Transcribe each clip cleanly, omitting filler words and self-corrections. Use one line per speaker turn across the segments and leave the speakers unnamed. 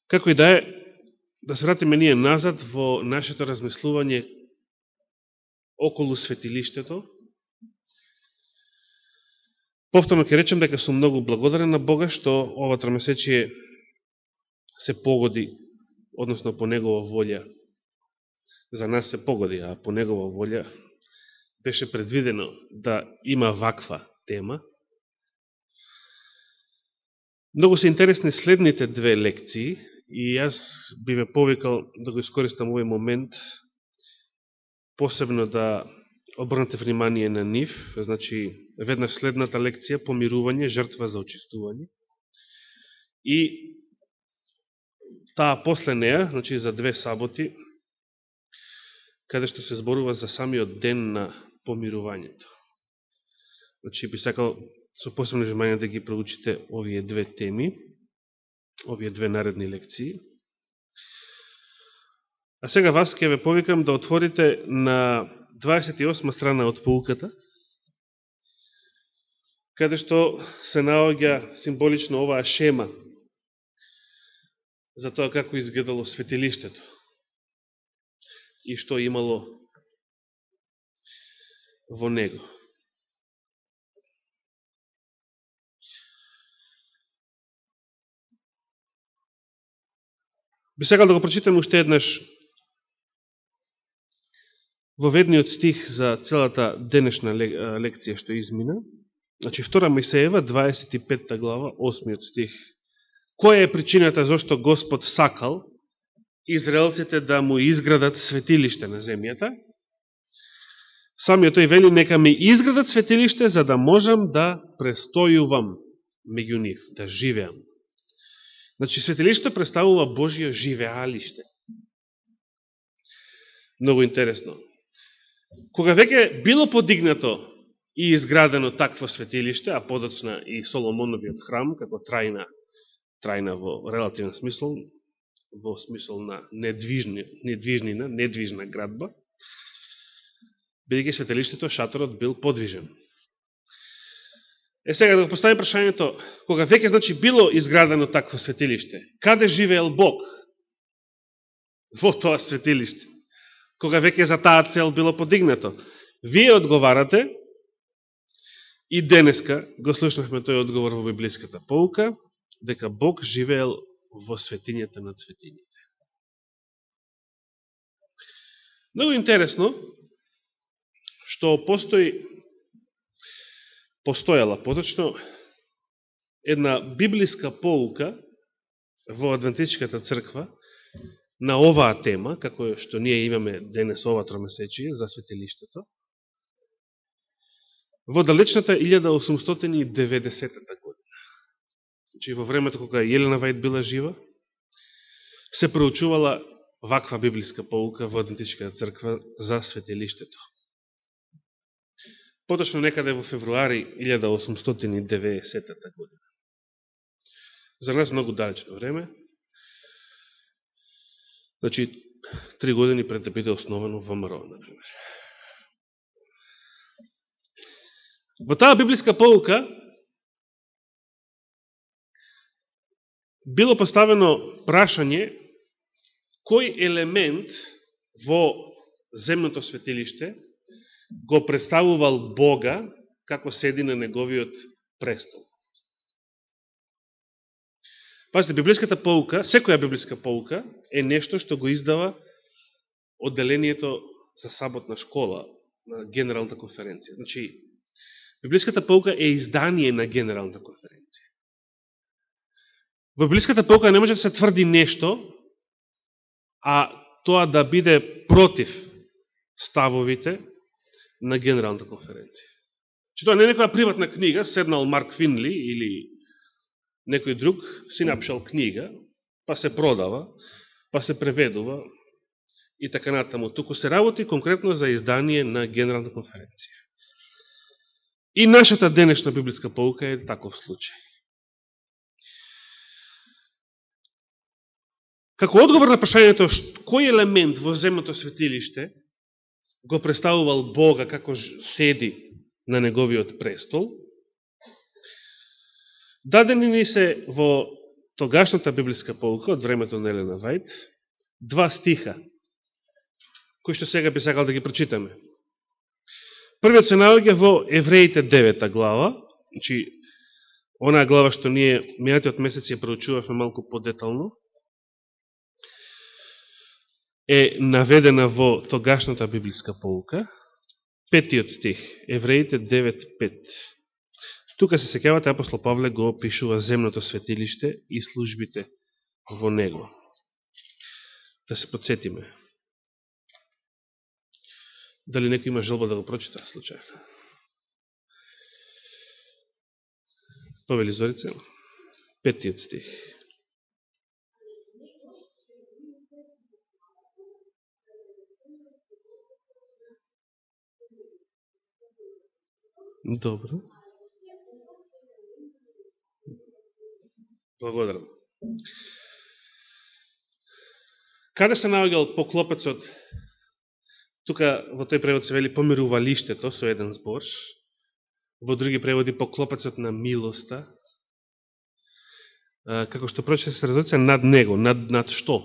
Како и да се вратиме ние назад во нашето размислување околу светилиштето. Повторно ќе речем дека сум многу благодарен на Бога што ова тромесечие се погоди, односно по Негова волја. За нас се погоди, а по Негова волја беше предвидено да има ваква тема. Многу се интересни следните две лекции и јас би ве повикал да го искористам овој момент посебно да обрнете внимание на нив. Значи, веднаш следната лекција, помирување, жртва за очистување. И таа после неја, значи за 2 саботи, каде што се зборува за самиот ден на помирувањето. Значи, би сакал со посебно внимание да ги проучите овие две теми, овие две наредни лекции. А сега вас ќе ве повикам да отворите на 28 страна од поуката, каде што се наоѓа символично оваа шема за тоа како изгледало светилиштето и што имало во него. Би сакал да го прочитам уште еднаш во ведниот стих за целата денешна лекција што измина. Значи, 2 Мојсеева, 25 глава, 8 стих. Која е причината зашто Господ сакал израелците да му изградат светилиште на земјата? Самиот тој вели, нека ми изградат светилиште за да можам да престојувам меѓу нив, да живеам. Значи, светилиште представува Божие живеалиште. Многу интересно. Кога веќе било подигнато и изградено такво светилиште, а подоцна и Соломоновиот храм, како трајна во релативен смисол, во смисол на недвижна градба, бидејќи светилиштето, шаторот, бил подвижен. Сега да го поставим прашањето, кога веќе значи било изградено такво светилиште, каде живеел Бог во тоа светилиште? Кога веќе за таа цел било подигнато? Вие одговарате, и денеска го слушнахме тој одговор во библиската поука, дека Бог живеел во светињата на светињите. Многу интересно, што постојала подочно една библиска поука во Адвентичката црква на оваа тема, како што ние имаме денес ова тромесечие за светилиштето, во далечната 1890 година. Значи, во времето кога Елена Вајд била жива, се проучувала ваква библиска поука во Адвентичката црква за светилиштето. Поточно некаде во февруари 1890 година. За нас многу далечно време. Значи, 3 години пред да биде основано ВМРО, например. Во таа библиска поука било поставено прашање кој елемент во земното светилиште го представувал Бога како седи на неговиот престол. Пазите, библиската поука, секоја библиска поука е нешто што го издава одделението за саботна школа на Генералната конференција. Значи, библиската поука е издание на Генералната конференција. Во библиската поука не може да се тврди нешто, а тоа да биде против ставовите на Генералната конференција. Че тоа не е некоја приватна книга, седнал Марк Финли или некој друг, си напишал книга, па се продава, па се преведува и така натаму. Туку се работи конкретно за издание на Генералната конференција. И нашата денешна библиска поука е таков случај. Како одговор на прашањето кој елемент во земното светилиште го представувал Бога како седи на неговиот престол, дадени ни се во тогашната библиска полука од времето на Елена Вајд, 2 стиха, кои што сега би сакал да ги прочитаме. Првиот се наоѓа во Евреите 9 глава, значи, онаа глава што ние минатиот месец ја проучувавме малку подетално, е наведена во тогашната библиска полука, 5 стих, Евреите 9.5. Тука се сеќавате, апостол Павле го пишува земното светилиште и службите во него. Да се подсетиме. Дали некој има желба да го прочита случајно? Повели Зорица, 5 стих. Добро. Благодарам. Каде се наоѓал поклопецот? Тука во тој превод се вели помирувалиштето со еден збор. Во други преводи поклопецот на милоста. Како што прочите се разоца над него. Над што?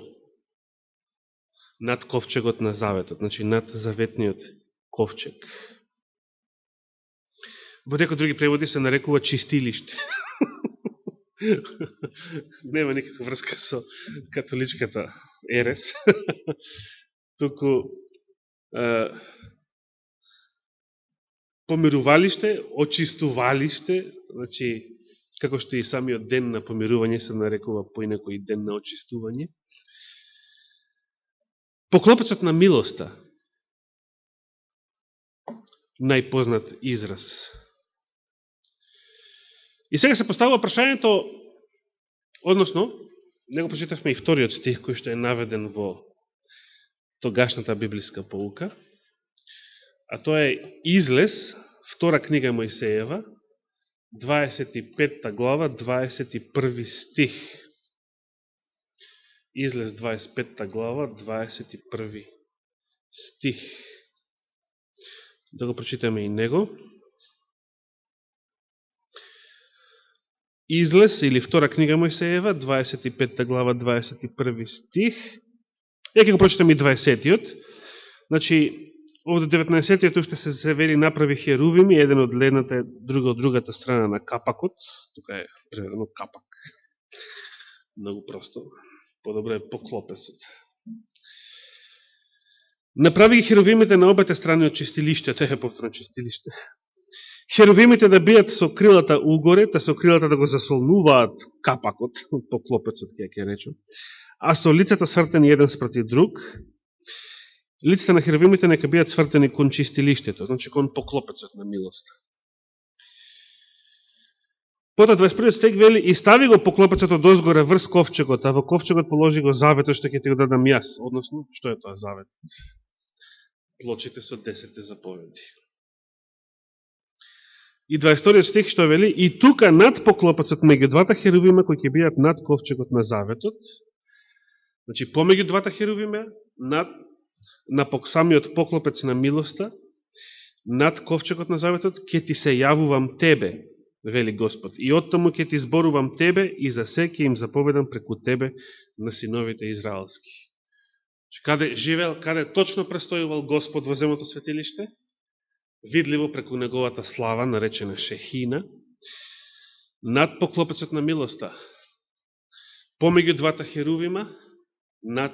Над ковчегот на заветот. Значи над заветниот ковчег. Во некои други преводи се нарекува чистилиште. Нема никаква врска со католичката ерес. Туку помирувалиште, очистувалиште, значи, како што и самиот ден на помирување се нарекува поинако и ден на очистување. Поклопецот на милоста, најпознат израз. И сега се поставува прашањето, односно, него прочитавме и вториот стих, кој што е наведен во тогашната библиска полука, а тоа е Излез, втора книга Мојсеева, 25 глава, 21 стих. Излез 25 глава, 21 стих. Да го прочитаме и него. Излез, или втора книга Мојсеева, 25 глава, 21 стих. Ја ќе го прочитам и 20-тиот. Значи, овде 19-тиот уште се вели направи херувими, еден од ледната, друга од другата страна на капакот. Тука е преведено капак. Многу просто. Подобро е поклопецот. Направи ги херувимите на обете страни од чистилиштето, е повторно чистилиште. Херувимите да бијат со крилата угоре, та со крилата да го засолнуваат капакот, поклопецот ќе речем, а со лицата свртени еден спроти друг. Лицата на херувимите нека бијат свртени кон чистилиштето, значи кон поклопецот на милоста. Потоа 21 стих вели, и стави го поклопецот од озгора врз ковчегот, а во ковчегот положи го заветот што ќе ти го дадам јас. Односно, што е тоа заветот? Плочите со 10 заповеди. И 22 стих што вели, и тука над поклопецот меѓу двата херувима кои ќе бијат над ковчегот на заветот, значи помеѓу двата херувима, на самиот поклопец на милоста, над ковчегот на заветот, ќе ти се јавувам тебе, вели Господ, и оттаму ќе ти зборувам тебе и за се ќе им заповедам преку тебе на синовите израелски. Каде живел, каде точно престојувал Господ во земното светилиште? Видливо преку неговата слава, наречена Шехина, над поклопецот на милоста, помеѓу двата херувима, над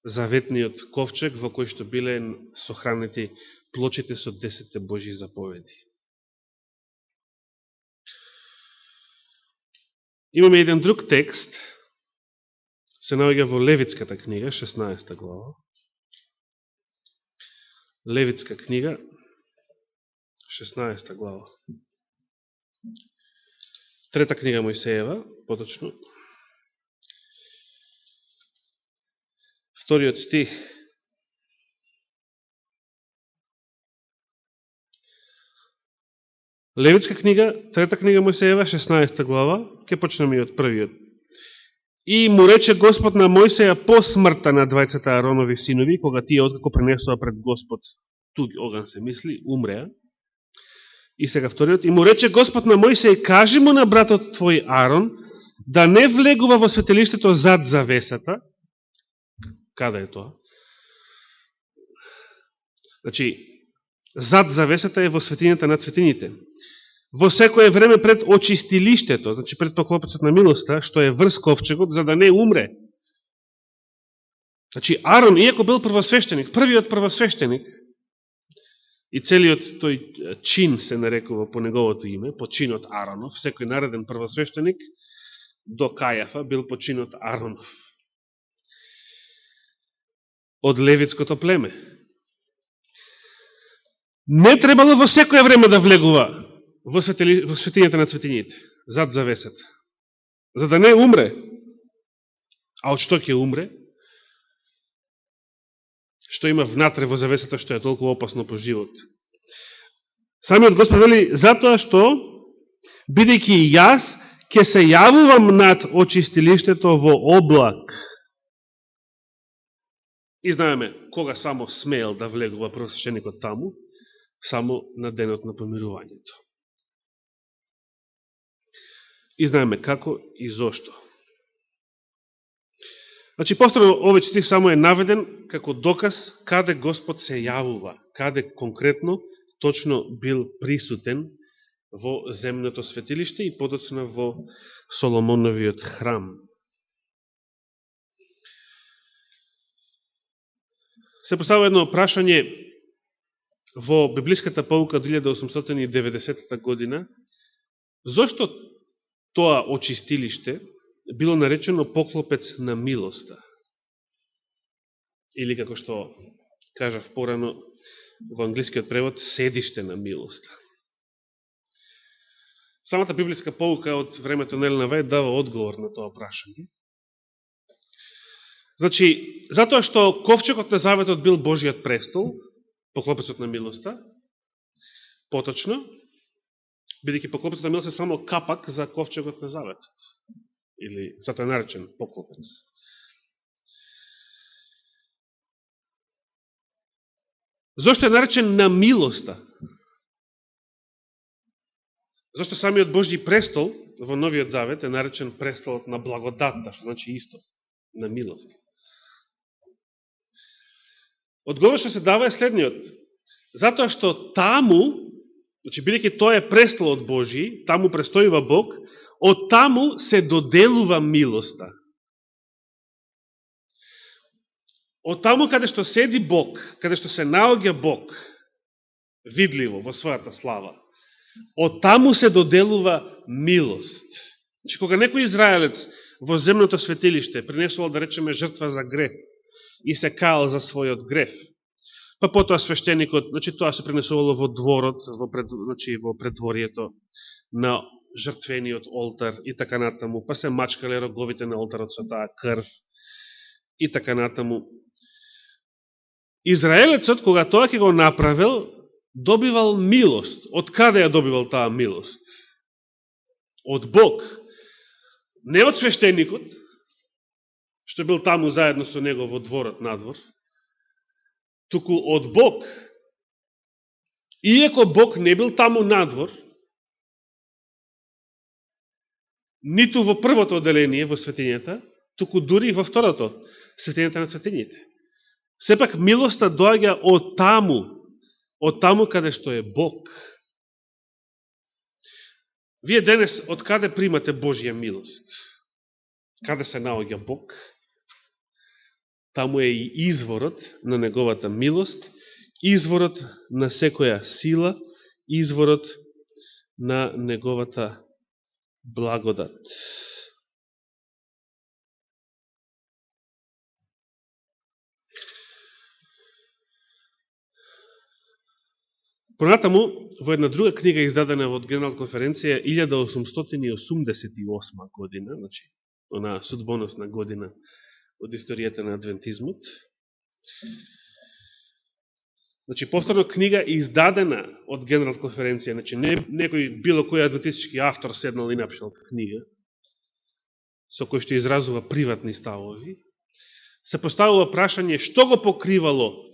заветниот ковчег во кој што биле сохранети плочите со 10 Божји заповеди. Имаме еден друг текст, се наоѓа во Левитската книга, 16 глава. Левитска книга, 16 глава. Трета книга Мојсеева, поточно. Вториот стих. Левитска книга, трета книга Мојсеева, 16 глава, ќе почнеме и од првиот. И му рече Господ на Мојсеја по смртта на двајцата Аронови синови, кога тие откако пренесува пред Господ, тук оган се мисли, умреа. И сега вториот. И му рече Господ на Мојсеја, кажи му на братот твој Арон, да не влегува во светилиштето зад завесата. Каде е тоа? Значи, зад завесата е во светињата на светињите. Во секое време пред очистилиштето, значи пред поклопецот на милоста, што е врз ковчегот, за да не умре. Значи, Арон, иако бил првосвещеник, првиот првосвещеник, и целиот тој чин се нарекува по неговото име, по чинот Аронов, секој нареден првосвещеник до Кајафа бил по чинот Аронов. Од левитското племе. Не требало во секое време да влегува во светињата на светињите, зад завесата, за да не умре. А од што ќе умре? Што има внатре во завесата, што е толку опасно по живот? Самиот Господ вели, затоа што, бидејќи јас ќе се јавувам над очистилиштето во облак. И знаеме, кога само смеел да влегува првосвещеникот таму, само на денот на помирувањето. И знаеме како и зошто. Значи, повторно, овој стих само е наведен како доказ каде Господ се јавува, каде конкретно, точно бил присутен во земното светилиште и подоцна во Соломоновиот храм. Се поставува едно прашање во библиската pouка 1890 година, зошто тоа очистилиште било наречено поклопец на милоста? Или како што кажав порано во англискиот превод, седиште на милоста. Самата библиска pouка од времето на Елена Вајд дава одговор на тоа прашање. Значи, затоа што ковчегот на заветот бил Божиот престол, поклопецот на милоста, поточно, бидејќи поклопецот на милост е само капак за ковчегот на заветот. Или затоа е наречен поклопец. Зошто е наречен на милоста? Зошто самиот Божји престол во Новиот Завет е наречен престолот на благодатта, што значи исто, на милост. Одговор што се дава е следниот. Затоа што таму, значи бидејќи тоа е престолот Божји, таму престојува Бог, од таму се доделува милоста. Од таму каде што седи Бог, каде што се наоѓа Бог, видливо во својата слава, од таму се доделува милост. Значи, кога некој израелец во земното светилиште принесувал, да речеме, жртва за греф и се каал за својот греф, па потоа свештеникот, значи тоа се принесувало во дворот, во предворието на жртвениот олтар и така натаму, па се мачкале роговите на олтарот со таа крв и така натаму. Израелецот, кога тоа ќе го направил, добивал милост. Од каде ја добивал таа милост? Од Бог. Не од свештеникот, што бил таму заедно со него во дворот надвор, туку од Бог. Иако Бог не бил таму надвор, ниту во првото оделение во светињата, туку дури и во второто, светињата на светињите. Сепак милоста доаѓа од таму каде што е Бог. Вие денес од каде примате Божја милост? Каде се наоѓа Бог? Таму е и изворот на неговата милост, изворот на секоја сила, изворот на неговата благодат. Понатаму, во една друга книга издадена од Генерална конференција 1888 година, значи, она судбоносна година од историјата на адвентизмот, значи, повторно книга издадена од Генерална конференција, значи, некој било кој адвентистички автор седнал и напишал книга, со кој што изразува приватни ставови, се поставува прашање што го покривало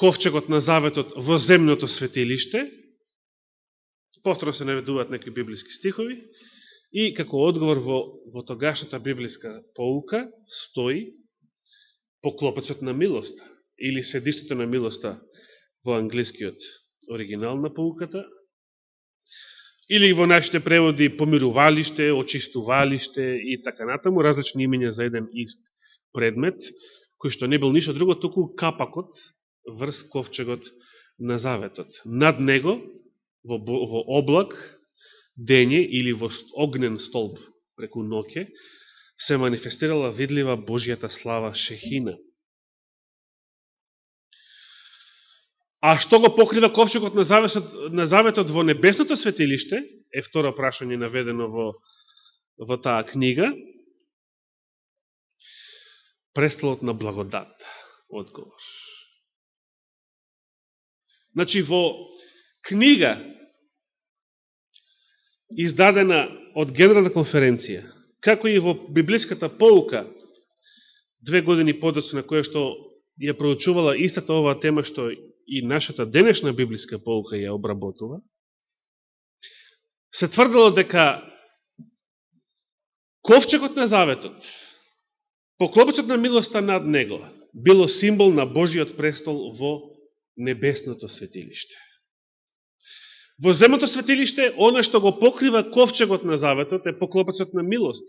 ковчегот на заветот во земното светилиште, повторно се наведуваат некои библиски стихови, И како одговор во тогашната библиска поука стои поклопецот на милоста, или седиштето на милоста во англискиот оригинал на поуката, или во нашите преводи помирувалиште, очистувалиште и така натаму, различни имења за еден ист предмет, кој што не бил ништо друго, туку капакот врз ковчегот на заветот. Над него, во облак, дење или во огнен столб преку ноќе, се манифестирала видлива Божијата слава Шехина. А што го покрива ковчегот на заветот во небесното светилиште, е второ прашање наведено во таа книга. Престолот на благодат, одговор. Значи, во книга, издадена од Генерална конференција, како и во библиската поука, 2 години подоцна, на која што ја проучувала истата оваа тема, што и нашата денешна библиска поука ја обработува, се тврдало дека ковчегот на заветот, поклопецот на милоста над него, било символ на Божиот престол во небесното светилиште. Во земното светилиште, она што го покрива ковчегот на заветот е поклопецот на милост.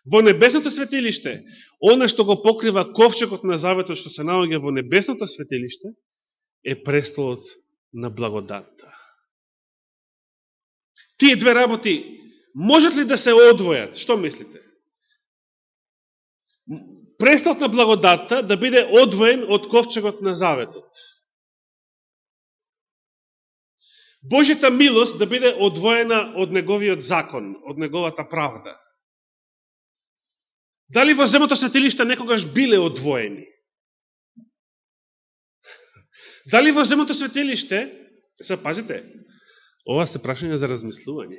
Во небесното светилиште, она што го покрива ковчегот на заветот што се наоѓа во небесното светилиште е престолот на благодатта. Тие две работи можат ли да се одвојат? Што мислите? Престолот на благодатта да биде одвоен од ковчегот на заветот. Божјата милост да биде одвоена од неговиот закон, од неговата правда. Дали во земното светилиште некогаш биле одвоени? Дали во земното светилиште, се пазите, ова се прашање за размислување.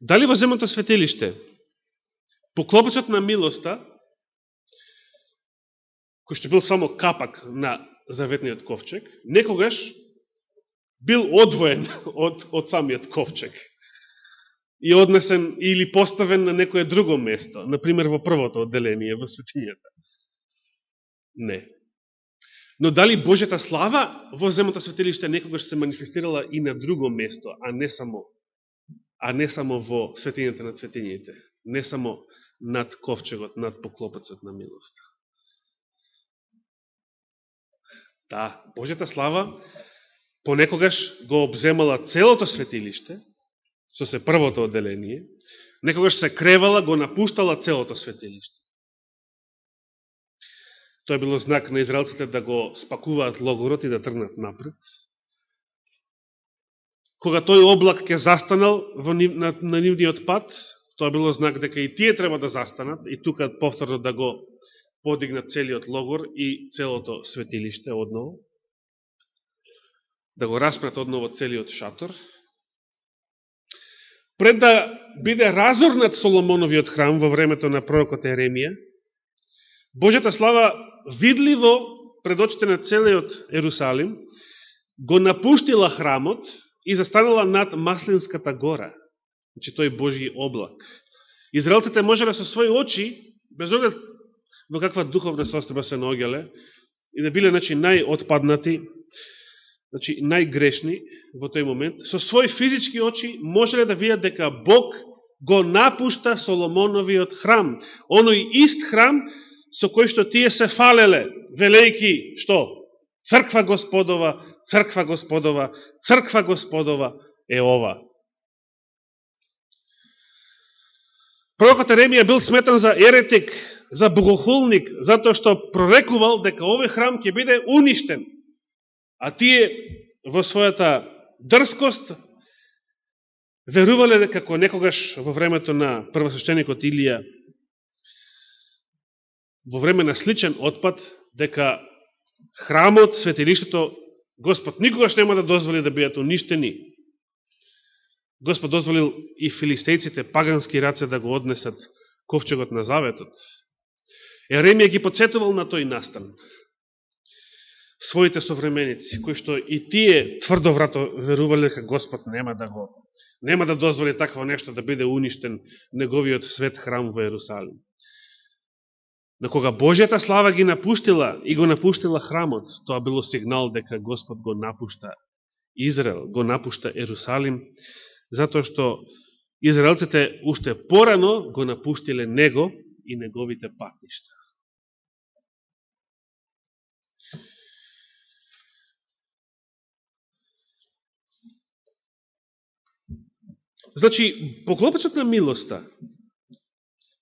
Дали во земното светилиште поклопецот на милоста, кој што бил само капак на заветниот ковчег, некогаш бил одвоен од самиот ковчег и однесен или поставен на некое друго место, например во првото одделение, во светињата. Не. Но дали Божјата слава во земното светилиште некогаш се манифестирала и на друго место, а не само во светињата на светињите, не само над ковчегот, над поклопецот на милост. Да, Божјата слава понекогаш го обземала целото светилиште, со се првото одделение, некогаш се кревала, го напуштала целото светилиште. Тоа било знак на израелците да го спакуваат логорот и да тргнат напред. Кога тој облак ќе застанал на нивниот пат, тоа било знак дека и тие треба да застанат и тука повторно да го подигнат целиот логор и целото светилиште одново, да го распрат одново целиот шатор. Пред да биде разорнат Соломоновиот храм во времето на пророкот Еремија, Божјата слава видливо пред очите на целиот Ерусалим го напуштила храмот и застанала над Маслинската гора, значи тој Божји облак. Израелците можеле со своји очи, без оглед во каква духовна состојба се наоѓале, и да биле најотпаднати, најгрешни во тој момент, со своји физички очи можеле да видат дека Бог го напушта Соломоновиот храм. Оној ист храм со кој што тие се фалеле, велејки, што? Црква Господова, црква Господова, црква Господова е ова. Пророкот Еремија бил сметан за еретик, за богохулник, затоа што прорекувал дека овој храм ќе биде уништен. А тие во својата дрскост верувале дека како некогаш во времето на првосвещеникот Илија, во време на сличен отпад, дека храмот, светилиштето, Господ никогаш нема да дозволи да бидат уништени. Господ дозволил и филистејците, пагански раце, да го однесат ковчегот на заветот. Еремија ги подсетувал на тој настан своите современици, кои што и тие тврдоврато верувале дека Господ нема да го Нема да дозволи такво нешто да биде уништен неговиот свет храм во Ерусалим. Но кога Божјата слава ги напуштила и го напуштила храмот, тоа било сигнал дека Господ го напушта Израел, го напушта Ерусалим, затоа што израелците уште порано го напуштиле него и неговите патишта. Значи, поклопецот на милоста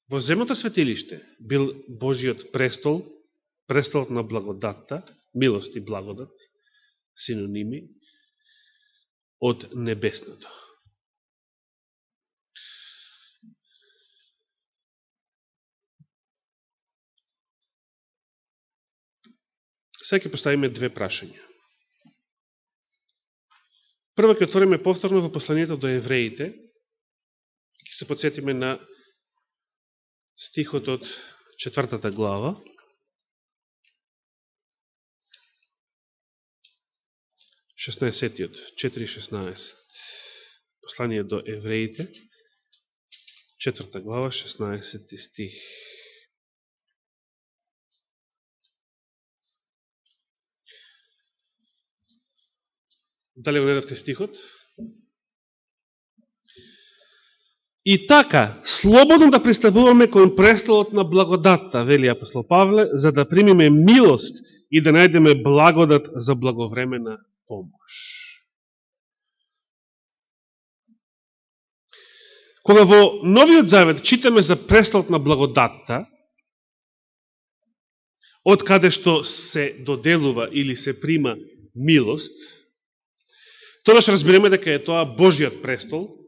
во земното светилиште бил Божиот престол, престолот на благодатта, милост и благодат, синоними, од небесното. Сега ќе поставиме две прашања. Прво ќе отвориме повторно во посланието до евреите, ќе се подсетиме на стихот од 4 глава, 16-тиот, 4.16. Послание до евреите, 4 глава, 16 стих. Дали го најдовте стихот? И така, слободно да пристапуваме кон престолот на благодатта, вели апостол Павле, за да примиме милост и да најдеме благодат за благовремена помош. Кога во Новиот Завет читаме за престолот на благодатта, од каде што се доделува или се прима милост, тогаш разбереме дека е тоа Божиот престол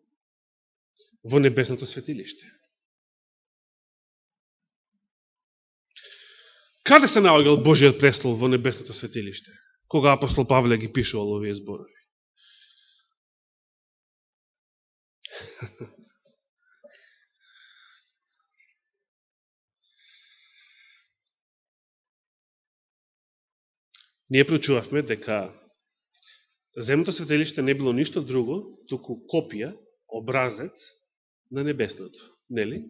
во небесното светилиште. Каде се наоѓал Божиот престол во небесното светилиште, кога апостол Павле ги пишувал овие зборови? Ние проучувавме дека земното светилиште не било ништо друго, туку копија, образец на небесното. Нели?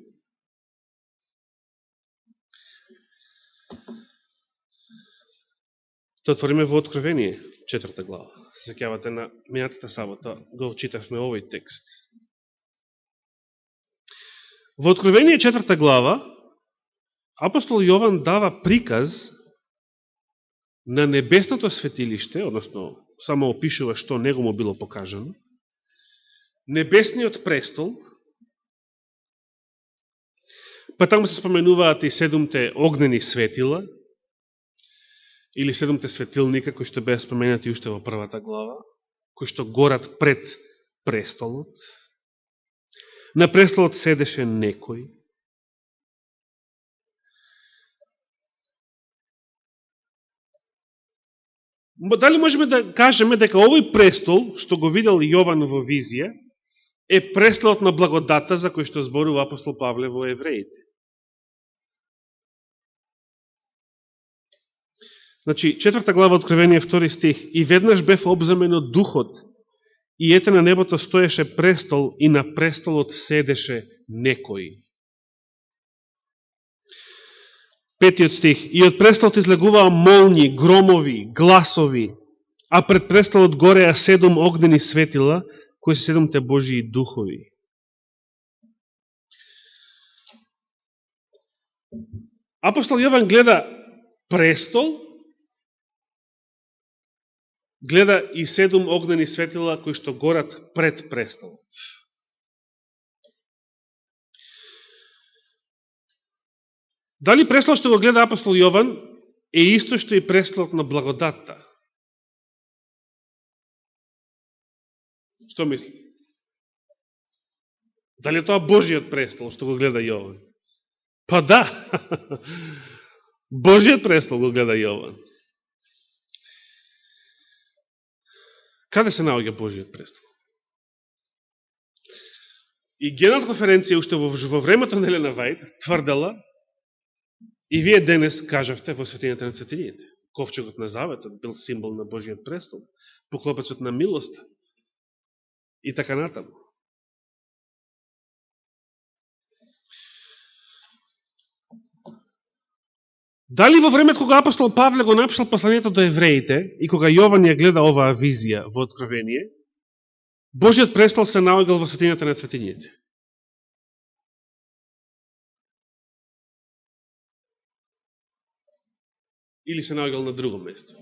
Тоа отвориме во Откровение, 4 глава. Се сеќавате на минатата сабота, го читавме овој текст. Во Откровение, 4 глава, апостол Јован дава приказ на небесното светилиште, односно само опишува што него му било покажано, небесниот престол, па таму се споменуваат и 7 огнени светила, или 7 светилника, кои што беа споменати уште во 1 глава, кои што горат пред престолот. На престолот седеше некој. Дали можеме да кажеме дека овој престол, што го видел Јован во визија, е престолот на благодата за кој што зборува апостол Павле во евреите? Значи, 4 глава Откровение, 2 стих. И веднаш бев обземен од духот, и ете на небото стоеше престол, и на престолот седеше некој. 5 стих. И од престолот излегуваа молњи, громови, гласови, а пред престолот гореа 7 огнени светила, кои се 7 Божии духови. Апостол Јован гледа престол, гледа и 7 огнени светила кои што горат пред престолот. Дали престолот што го гледа апостол Јован е исто што и престолот на благодатта? Што мислите? Дали е тоа Божиот престол што го гледа Јован? Па да! Божиот престол го гледа Јован. Каде се наоѓа Божиот престол? И Генерална конференција уште во времето на Елена Вајд тврдела, и вие денес кажавте во светињата на светињите, ковчегот на заветот бил символ на Божиот престол, поклопецот на милоста и така натаму. Дали во времето кога апостол Павле го напишал посланието до евреите и кога Јован ја гледа оваа визија во Откровение, Божиот престол се наоѓал во светињата на светињите? Или се наоѓал на друго место?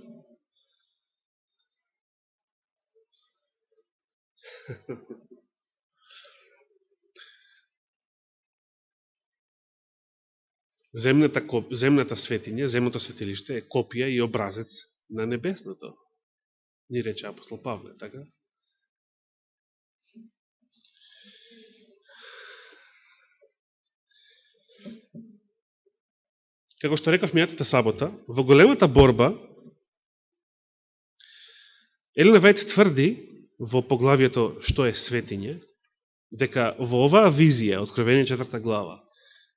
Земната светиња, земното светилиште е копија и образец на небесното. Ни рече апостол Павле, така? Како што рекав мијатата сабота, во големата борба, Елена Вајд тврди во поглавието што е светиње, дека во оваа визија, Откровение 4 глава,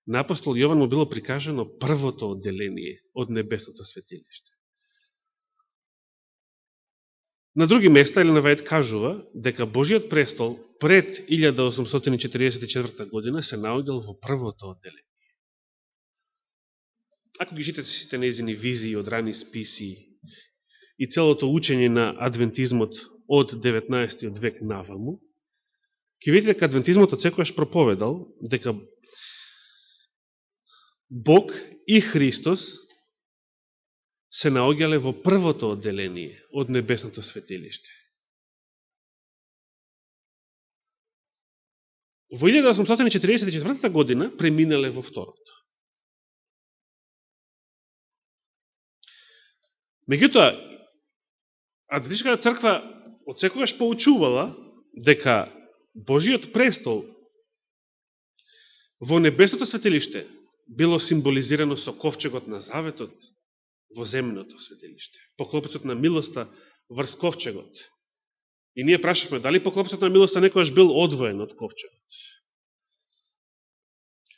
на апостол Јован му било прикажано првото одделение од небесното светилиште. На други места Елена Вајд кажува дека Божиот престол пред 1844 година се наоѓал во првото одделение. Ако ги читате сите нејзини визии од рани списи и целото учење на адвентизмот од 19. век наваму, ќе видите дека адвентизмот од секојаш проповедал дека Бог и Христос се наоѓале во првото одделение од небесното светилиште. Во 1844 година преминале во второто. Меѓутоа, Адвентичката црква од секогаш поучувала дека Божиот престол во небесното светилиште било символизирано со ковчегот на заветот во земното светилиште. Поклопецот на милоста врз ковчегот. И ние прашавме дали поклопецот на милоста некојаш бил одвоен од ковчегот.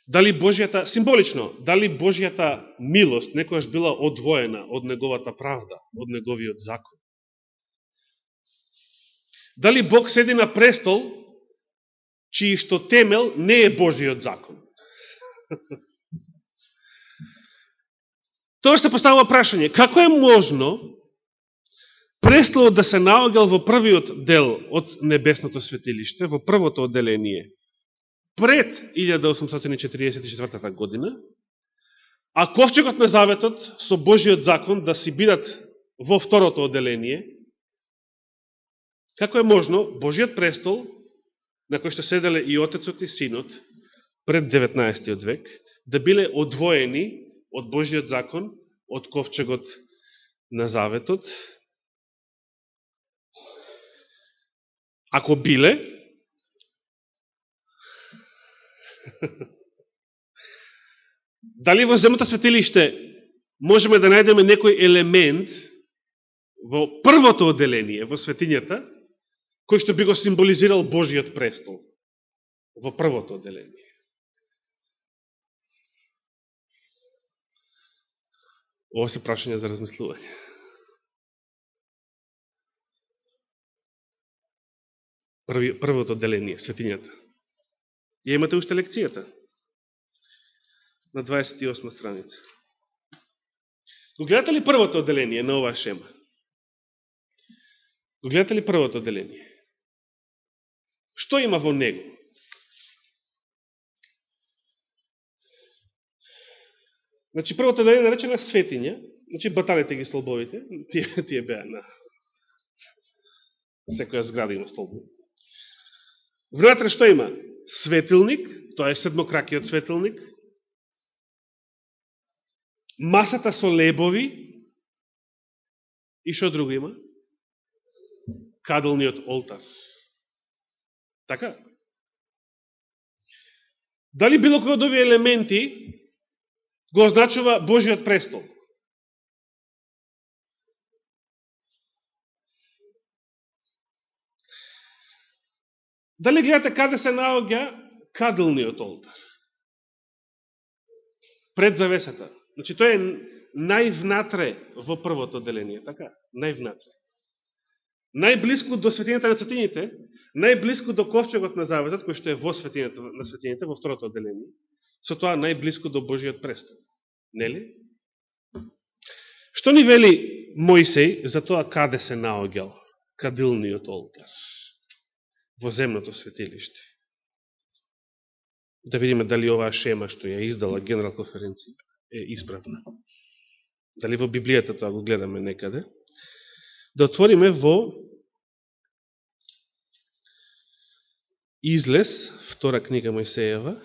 Дали Божијата, символично, дали Божијата милост некојаш била одвоена од неговата правда, од неговиот закон. Дали Бог седи на престол, чиј што темел не е Божиот закон. Тоа се поставува прашање, како е можно престолот да се наоѓал во првиот дел од небесното светилиште, во првото одделение, пред 1844 година, а ковчегот на заветот со Божиот закон да си бидат во второто одделение, како е можно Божиот престол, на кој што седеле и Отецот и Синот пред 19. век, да биле одвоени од Божиот закон, од ковчегот на заветот? Ако биле, дали во земното светилиште можеме да најдеме некој елемент во првото одделение, во светињата, кој што би го символизирал Божиот престол во првото одделение? Ова се прашање за размислување. Првото одделение, светињата. И имате уште лекцијата на 28 страница. Го гледате ли првото одделение на оваа шема? Го гледате ли првото одделение? Што има во него? Значи, првото одделение е наречена светиња, значи баталите ги столбовите, тие беа на секоја зграда има столбови. Внатре што има? Светилник, тоа е седмокракиот светилник, масата со лебови и што друго има? Каделниот олтар. Така? Дали било кој од овие елементи го означува Божиот престол? Дали гледате каде се наоѓа каделниот олтар? Пред завесата. Значи, тој е највнатре во првото одделение, така? Највнатре. Најблиску до светињата на светињите, најблиску до ковчегот на заветот, кој што е во светињата на светињите, во второто одделение, со тоа најблиску до Божиот престол. Нели? Што ни вели Мојсей за тоа каде се наоѓал кадилниот олтар? Во земното светилиште. Да видиме дали оваа шема што ја издала Генерал конференција е исправна. Дали во Библијата тоа го гледаме некаде. Да отвориме во Излез, втора книга Мојсеева,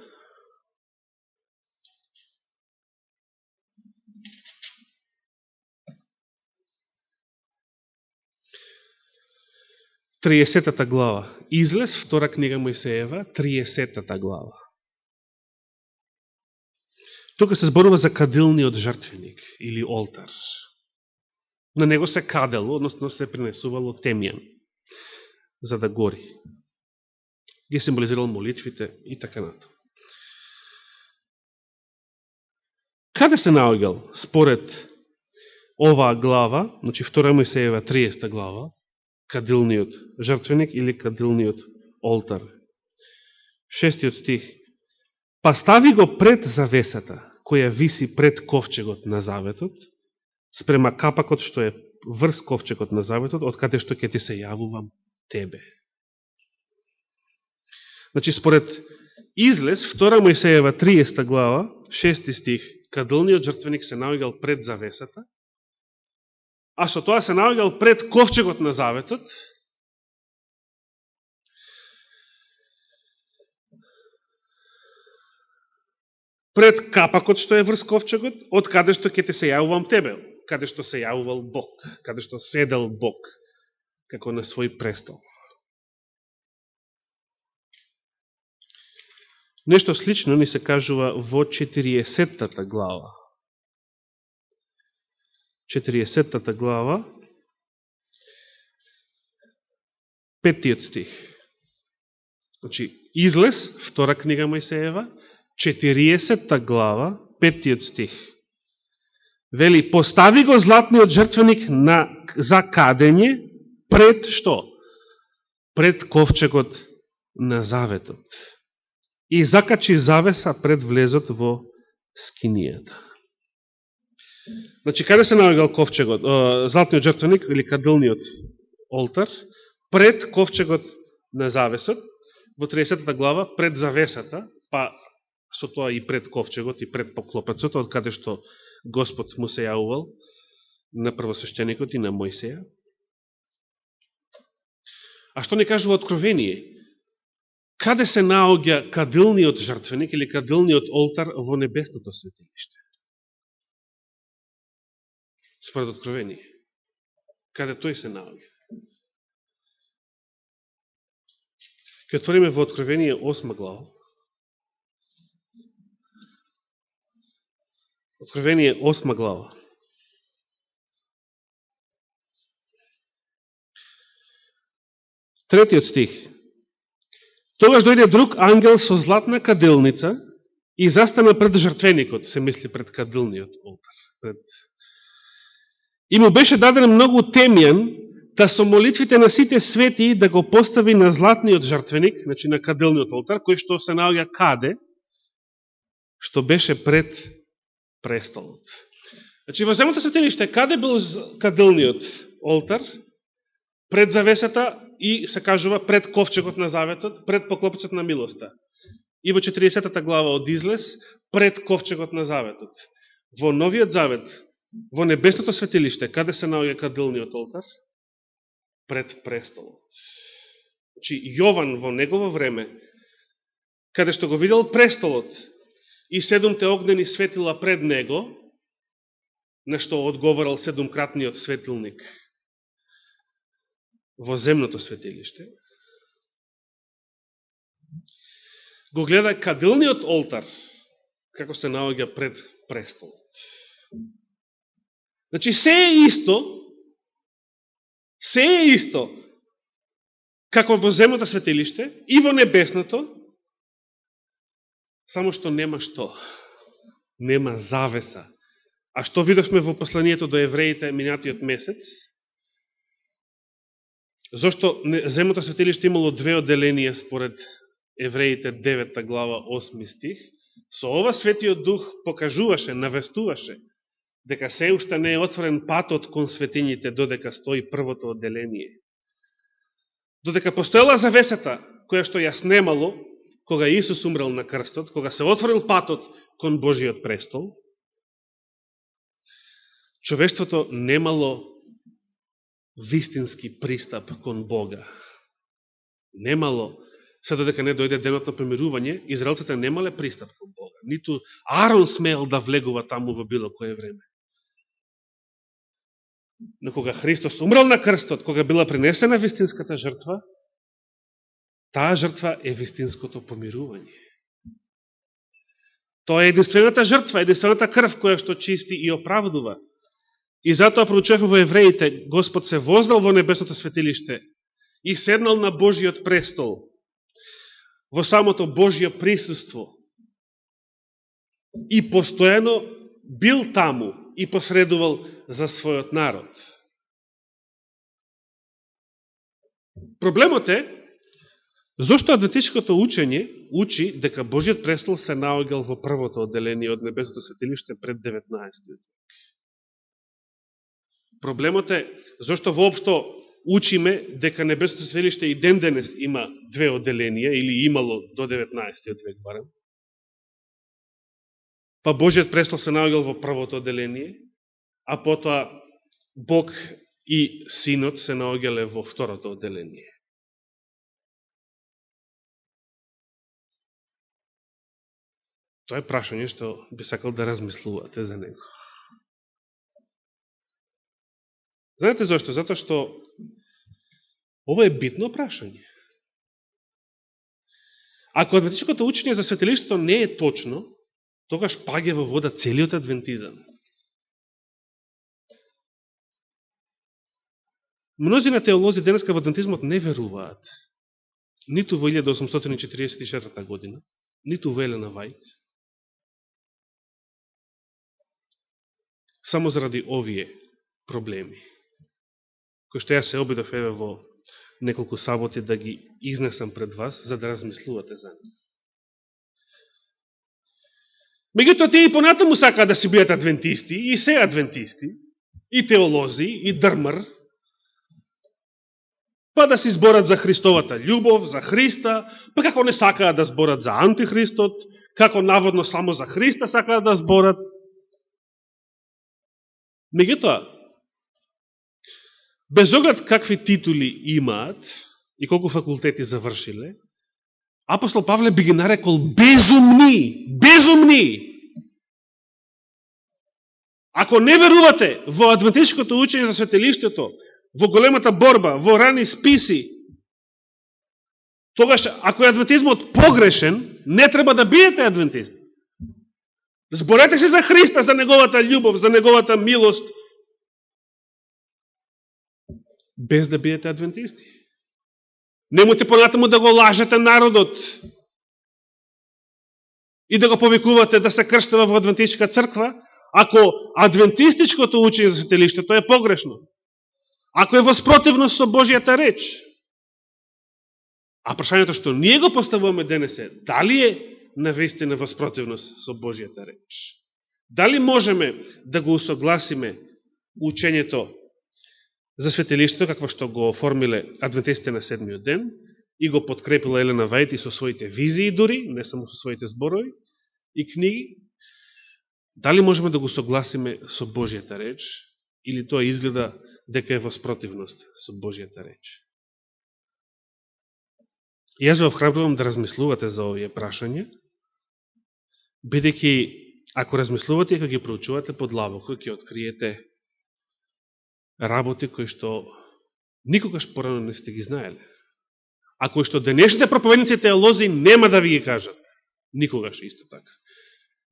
Триесетата глава. Излез, втора книга Мојсеева, 30-та глава. Тука се зборува за кадилниот жртвеник или олтар. На него се кадело, односно се принесувало темјан, за да гори. Ги символизирал молитвите и така нато. Каде се наоѓал според оваа глава, значи 2 Мојсеева 30 глава, кадилниот жртвеник или кадилниот олтар? 6 стих. Па стави го пред завесата, која виси пред ковчегот на заветот, спрема капакот што е врз ковчегот на заветот, од каде што ќе ти се јавувам тебе. Значи, според Излез, 2 Мојсеева 30 глава, 6 стих, кадилниот жртвеник се наоѓал пред завесата, а со тоа се наоѓал пред ковчегот на заветот, пред капакот што е врз ковчегот, од каде што ќе те се јавувам тебе, каде што се јавувал Бог, каде што седел Бог, како на свој престол. Нешто слично ни се кажува во 40-та глава. 40-та глава, 5 стих. Значи, Излез, втора книга Мојсеева, 40-та глава, 5 стих. Вели, постави го златниот жртвеник за кадење пред што? Пред ковчегот на заветот. И закачи завеса пред влезот во скинијата. Значи, каде се наоѓал ковчегот, златниот жртвеник или кадилниот олтар? Пред ковчегот на завесот, во 30-та глава, пред завесата, па со тоа и пред ковчегот и пред поклопецот, од каде што Господ му се јавувал на првосвещеникот и на Мојсеја. А што ни кажува Откровение? Каде се наоѓа кадилниот жртвеник или кадилниот олтар во небесното светилиште? Според Откровение. Каде тој се наоѓа? Ке отвориме во Откровение 8 глава. Откровение 8 глава. Третиот стих. Тогаш дојде друг ангел со златна кадилница и застана пред жртвеникот, се мисли пред кадилниот олтар. И му беше даден многу темјан, да со молитвите на сите свети да го постави на златниот жртвеник, значи на кадилниот олтар, кој што се наоѓа каде? Што беше пред престолот. Значи, во земното светилиште, каде бил кадилниот олтар? Пред завесата и се кажува пред ковчегот на заветот, пред поклопецот на милоста. И во 40-та глава од Излез, пред ковчегот на заветот. Во Новиот завет, во небесното светилиште, каде се наоѓа кадилниот олтар? Пред престолот. Значи, Јован во негово време, каде што го видел престолот и 7 огнени светила пред него, на што одговорал 7-кратниот светилник во земното светилиште, го гледа кадилниот олтар, како се наоѓа пред престолот. Значи, се е исто, како во земното светилиште и во небесното, само што нема што? Нема завеса. А што видовме во посланието до евреите минатиот месец? Зошто земното светилиште имало две одделенија според евреите 9 глава 8 стих? Со ова Светиот Дух покажуваше, навестуваше дека се уште не е отворен патот кон светињите додека стои првото одделение. Додека постоела завесата, која што ја снемало, кога Исус умрел на крстот, кога се отворил патот кон Божиот престол, човештвото немало вистински пристап кон Бога. Немало, се додека не дојде денот на помирување, израелците немале пристап кон Бога. Ниту Арон смеел да влегува таму во било кое време. Но кога Христос умрел на крстот, кога била принесена вистинската жртва, таа жртва е вистинското помирување. Тоа е единствената жртва, единствената крв која што чисти и оправдува. И затоа проучуваме во Евреите, Господ се вознал во небесното светилиште и седнал на Божиот престол, во самото Божие присуство. И постојано бил таму и посредувал за својот народ. Проблемот е, зошто адвентистичкото учење учи дека Божиот престол се наоѓал во првото одделение од небесното светилиште пред 19 век. Проблемот е, зошто воопшто учиме дека небесното светилиште и ден денес има две одделенија, или имало до 19 век барем. Па Божиот престол се наоѓал во првото одделение, а потоа Бог и Синот се наоѓале во второто одделение. Тоа е прашање што би сакал да размислувате за него. Знаете зашто? Затоа што ова е битно прашање. Ако адвентистичкото учење за светилиштето не е точно, тогаш паѓа во вода целиот адвентизам. Мнозина теолози денеска во адвентизмот не веруваат ниту во 1844 година, ниту во Елена Вајт, само заради овие проблеми, кои што ја се обидов еве во неколку саботи да ги изнесам пред вас, за да размислувате за нив. Меѓутоа, тие и понатаму сакаат да си бидат адвентисти, и се адвентисти, и теолози, и дрмар, па да си зборат за Христовата љубов, за Христа, па како не сакаат да зборат за антихристот, како наводно само за Христа сакаат да зборат. Меѓутоа, без оглед какви титули имаат и колку факултети завршиле, апостол Павле би ги нарекол безумни. Безумни! Ако не верувате во адвентистичкото учење за светилиштето, во големата борба, во рани списи, тогаш, ако е адвентизмот погрешен, не треба да бидете адвентисти. Зборете се за Христа, за неговата љубов, за неговата милост, без да бидете адвентисти. Немојте понатаму да го лажете народот и да го повикувате да се крштава во адвентистичка црква, ако адвентистичкото учење за светилиштето е погрешно. Ако е воспротивност со Божијата реч. А прашањето што ние го поставуваме денес е, дали е навистина воспротивност со Божијата реч? Дали можеме да го усогласиме учењето за светилиштето, какво што го оформиле адвентистите на седмиот ден, и го подкрепила Елена Вајт и со своите визии дури, не само со своите зборови и книги? Дали можеме да го согласиме со Божијата реч, или тоа изгледа дека е воспротивност со Божијата реч? И јас ве охрабрувам да размислувате за овие прашања, бидејќи ако размислувате и ако ги проучувате подлабоко, ќе откриете работи кои што никогаш порано не сте ги знаеле. А кои што денешните проповедници и теолози нема да ви ги кажат. Никогаш исто така.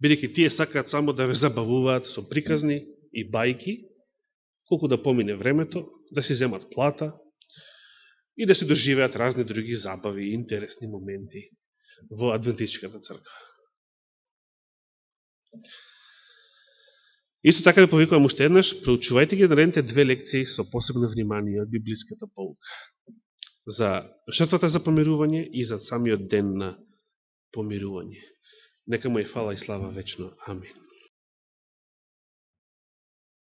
Бидејќи тие сакаат само да ве забавуваат со приказни и бајки, колку да помине времето, да си земат плата и да се доживеат разни други забави и интересни моменти во адвентистичката црква. Исто така ви повикувам уште еднаш, проучувајте ги наредните две лекции со посебно внимание од библиската полука. За жртвата за помирување и за самиот ден на помирување. Нека му е фала и слава вечно. Амин.